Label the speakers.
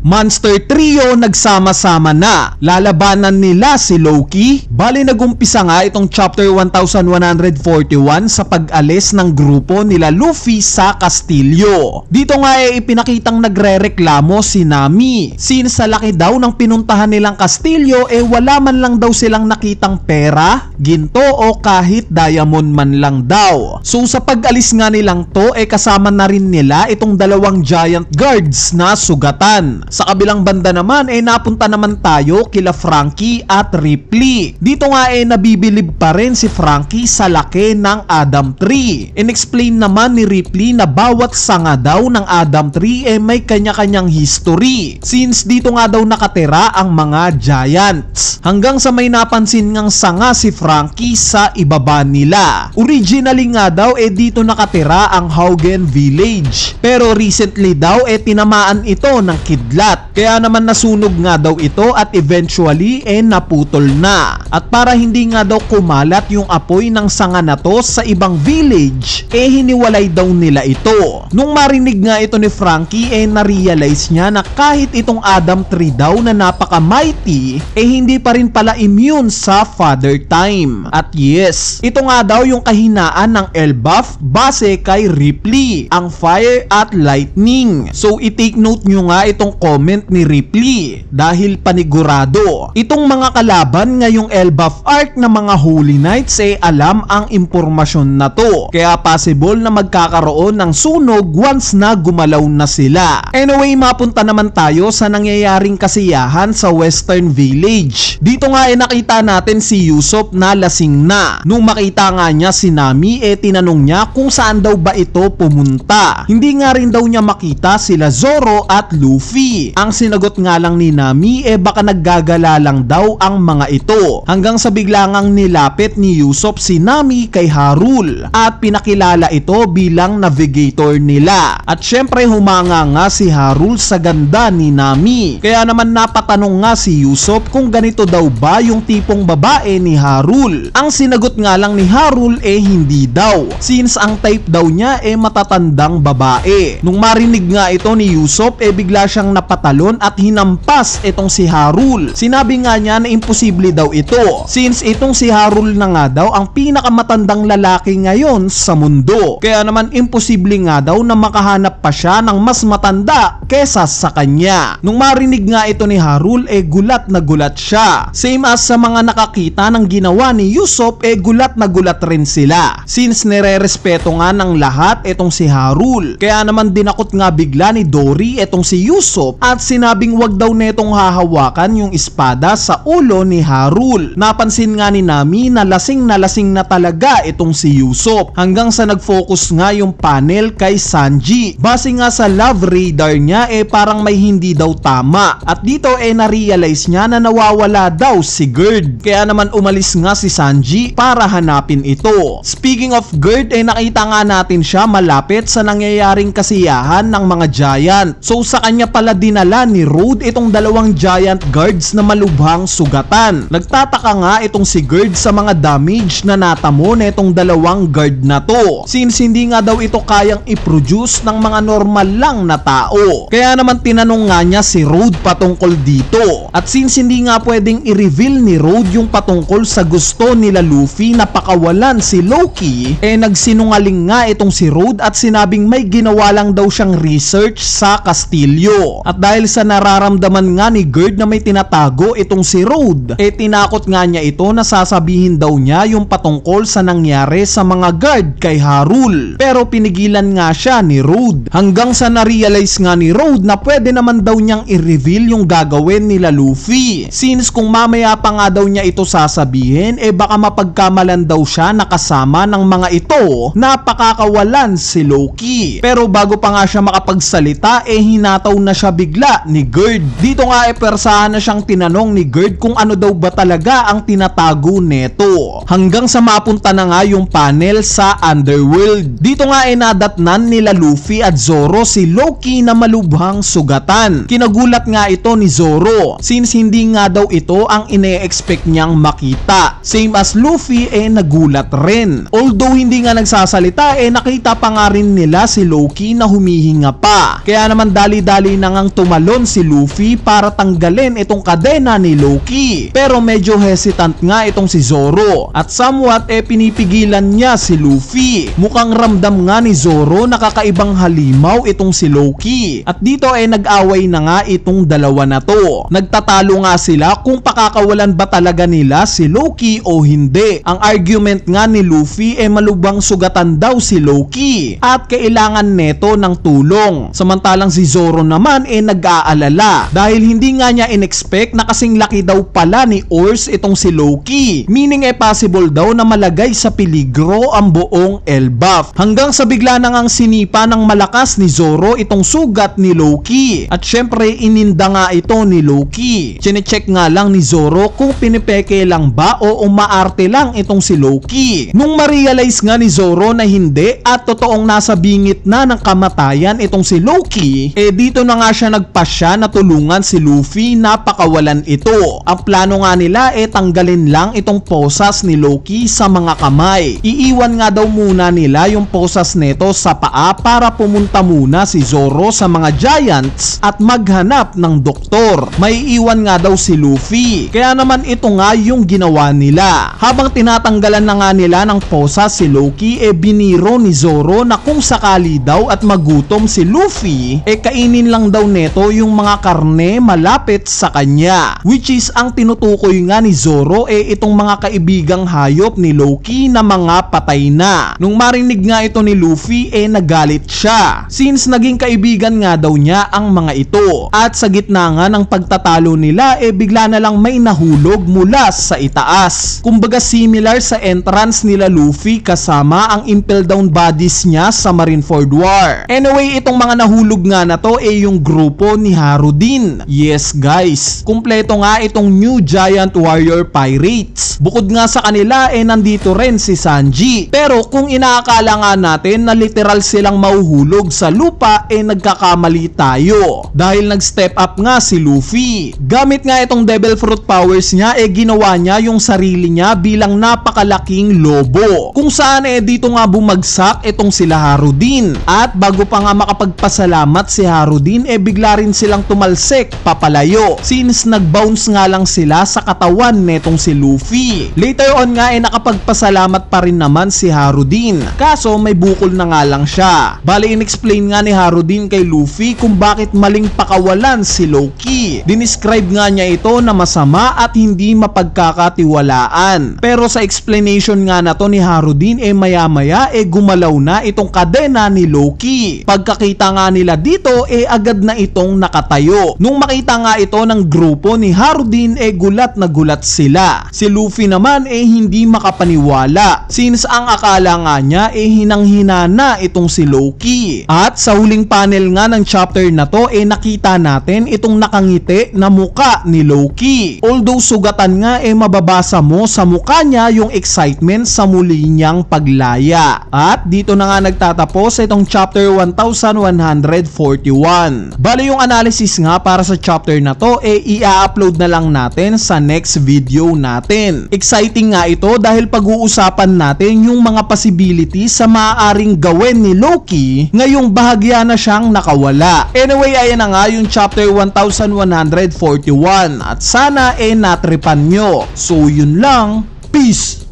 Speaker 1: Monster Trio nagsama-sama na. Lalabanan nila si Loki. Bali nagumpisa nga itong chapter 1141 sa pag-alis ng grupo nila Luffy sa kastilyo. Dito nga ipinakitang nagrereklamo si Nami. Since sa laki daw ng pinuntahan nilang kastilyo wala man lang daw silang nakitang pera, ginto o kahit diamond man lang daw. So sa pag-alis nga nilang to kasama na rin nila itong dalawang giant guards na sugatan. Sa kabilang banda naman napunta naman tayo kila Franky at Ripley. Dito nga nabibilib pa rin si Franky sa laki ng Adam Tree. In-explain naman ni Ripley na bawat sanga daw ng Adam Tree may kanya-kanyang history. Since dito nga daw nakatira ang mga giants. Hanggang sa may napansin ngang sanga si Franky sa ibaba nila. Originally nga daw dito nakatira ang Haugen Village. Pero recently daw tinamaan ito ng kidlat. Kaya naman nasunog nga daw ito at eventually naputol na. At para hindi nga daw kumalat yung apoy ng sanga na to sa ibang village, hiniwalay daw nila ito. Nung marinig nga ito ni Franky na-realize niya na kahit itong Adam Tree daw na napaka-mighty, hindi pa rin pala immune sa Father Time. At yes, ito nga daw yung kahinaan ng Elbaf base kay Ripley, ang fire at lightning. So i-take note nyo nga itong comment ni Ripley dahil panigurado itong mga kalaban ngayong Elbaf arc na mga Holy Knights alam ang impormasyon na to. Kaya possible na magkakaroon ng sunog once na gumalaw na sila. Anyway, mapunta naman tayo sa nangyayaring kasiyahan sa Western Village. Dito nga nakita natin si Usopp na lasing na. Nung makita nga niya si Nami tinanong niya kung saan daw ba ito pumunta. Hindi nga rin daw niya makita sila Zoro at Luffy. Ang sinagot nga lang ni Nami baka naggagala lang daw ang mga ito. Hanggang sa biglangang nilapit ni Usopp si Nami kay Harul at pinakilala ito bilang navigator nila. At syempre humanga nga si Harul sa ganda ni Nami. Kaya naman napatanong nga si Usopp kung ganito daw ba yung tipong babae ni Harul. Ang sinagot nga lang ni Harul hindi daw. Since ang type daw niya matatandang babae. Nung marinig nga ito ni Usopp bigla siyang napatalon at hinampas itong si Harul. Sinabi nga niya na imposible daw ito. Since itong si Harul na nga daw ang pinakamatandang lalaki ngayon sa mundo. Kaya naman imposible nga daw na makahanap pa siya ng mas matanda kesa sa kanya. Nung marinig nga ito ni Harul gulat na gulat siya. Same as sa mga nakakita ng ginawa ni Usopp gulat na gulat rin sila. Since nire-respeto nga ng lahat itong si Harul. Kaya naman dinakot nga bigla ni Dory itong si Usopp at sinabing wag daw netong hahawakan yung espada sa ulo ni Harul. Napansin nga ni Nami na lasing na talaga itong si Usopp. Hanggang sa nag-focus nga yung panel kay Sanji. Base nga sa love radar niya parang may hindi daw tama. At dito na-realize niya na nawawala daw si Gerd. Kaya naman umalis nga si Sanji para hanapin ito. Speaking of Gerd nakita nga natin siya malapit sa nangyayaring kasiyahan ng mga giant. So sa kanya pala dinala ni Road itong dalawang giant guards na malubhang sugatan. Nagtataka nga itong si Gerd sa mga damage na natamo netong dalawang guard na to. Since hindi nga daw ito kayang i-produce ng mga normal lang na tao. Kaya naman tinanong nga niya si Road patungkol dito. At since hindi nga pwedeng i-reveal ni Road yung patungkol sa gusto nila Luffy na pakawalan si Loki, nagsinungaling nga itong si Road at sinabing may ginawa lang daw siyang research sa kastilyo. At dahil sa nararamdaman nga ni Gerd na may tinatago itong si Road, tinakot nga niya ito na sasabihin daw niya yung patungkol sa nangyari sa mga guard kay Harul. Pero pinigilan nga siya ni Road. Hanggang sa na-realize nga ni Road na pwede naman daw niyang i-reveal yung gagawin nila Luffy. Since kung mamaya pa nga daw niya ito sasabihin, baka mapagkamalan daw siya na kasama ng mga ito na pakakawalan si Loki. Pero bago pa nga siya makapagsalita, hinataw na siya bigla ni Gerd. Dito nga persahan na siyang tinanong ni Gerd kung ano daw ba talaga ang tinatago neto. Hanggang sa mapunta na nga yung panel sa Underworld. Dito nga nadatnan nila Luffy at Zoro si Loki na malubhang sugatan. Kinagulat nga ito ni Zoro since hindi nga daw ito ang ine-expect niyang makita. Same as Luffy nagulat rin. Although hindi nga nagsasalita nakita pa nga rin nila si Loki na humihinga pa. Kaya naman dali-dali na ngang tumalon si Luffy para tanggalin itong kadena ni Loki. Pero medyo hesitant nga itong si Zoro at somewhat pinipigilan niya si Luffy. Mukhang ramdam nga ni Zoro na kakaibang halimaw itong si Loki. At dito nag-away na nga itong dalawa na to. Nagtatalo nga sila kung pakakawalan ba talaga nila si Loki o hindi. Ang argument nga ni Luffy malubang sugatan daw si Loki at kailangan neto ng tulong. Samantalang si Zoro naman nag-aalala dahil hindi nga niya in-expect na kasing laki daw pala ni Ors itong si Loki. Meaning possible daw na malagay sa peligro ang buong Elbaf. Hanggang sa bigla na ngang sinipa ng malakas ni Zoro itong sugat ni Loki. At syempre ininda nga ito ni Loki. Chinecheck nga lang ni Zoro kung pinipeke lang ba o umaarte lang itong si Loki. Nung ma-realize nga ni Zoro na hindi at totoong nasa bingit na ng kamatayan itong si Loki, dito na nga siya nagpasya na tulungan si Luffy na pakawalan ito. Ang plano nga nila tanggalin lang itong posas ni Loki sa mga kamay. Iiwan nga daw muna nila yung posas neto sa paa para pumunta muna si Zoro sa mga giants at maghanap ng doktor. May iwan nga daw si Luffy. Kaya naman ito nga yung ginawa nila. Habang tinatanggalan na nga nila ng posas si Loki, biniro ni Zoro na kung sakali daw at magutom si Luffy, kainin lang daw neto yung mga karne malapit sa kanya. Which is ang tinutukoy nga ni Zoro itong mga kaibigang hayop ni Loki na mga patay na. Nung marinig nga ito ni Luffy, nagalit siya. Since naging kaibigan nga daw niya ang mga ito. At sa gitna nga ng pagtatalo nila, bigla na lang may nahulog mula sa itaas. Kumbaga similar sa entrance nila Luffy kasama ang impel down bodies niya sa Marineford War. Anyway, itong mga nahulog nga na to yung grupo ni Harudin. Yes guys, kumpleto nga itong New Giant Warrior Pirates. Bukod nga sa kanila nandito rin si Sanji. Pero kung inaakala nga natin na literal silang mahuhulog sa lupa, nagkakamali tayo. Dahil nag-step up nga si Luffy. Gamit nga itong Devil Fruit powers niya, ginawa niya yung sarili niya bilang napakalaking lobo. Kung saan dito nga bumagsak itong sila Harudin. At bago pa nga makapagpasalamat si Harudin, bigla rin silang tumalsik papalayo. Since nag-bounce nga lang sila sa katawan netong si Luffy. Later on nga nakapagpasalamat pa rin naman si Harudin. Kaso may bukol na nga lang siya. Bali in-explain nga ni Harudin kay Luffy kung bakit maling pakawalan si Loki. Dinescribe nga niya ito na masama at hindi mapagkakatiwalaan. Pero sa explanation nga na to ni Harudin, maya-maya gumalaw na itong kadena ni Loki. Pagkakita nga nila dito, agad na itong nakatayo. Nung makita nga ito ng grupo ni Harudin, gulat na gulat sila. Si Luffy naman hindi makapaniwala. Since ang akala nga niya hinang-hina na itong si Loki. At sa huling panel nga ng chapter na to, nakita natin itong nakangiti na muka ni Loki. Although sugatan nga mababasa mo sa mukha niya yung excitement sa muli niyang paglaya. At dito na nga nagtatapos itong chapter 1141. Bali yung analysis nga para sa chapter na to i-upload na lang natin sa next video natin. Exciting nga ito dahil pag-uusapan natin yung mga possibilities sa maaaring gawin ni Loki ngayong bahagya na siyang nakawala. Anyway, ayan na nga yung chapter 1141 at sana natripan nyo. So yun lang, peace!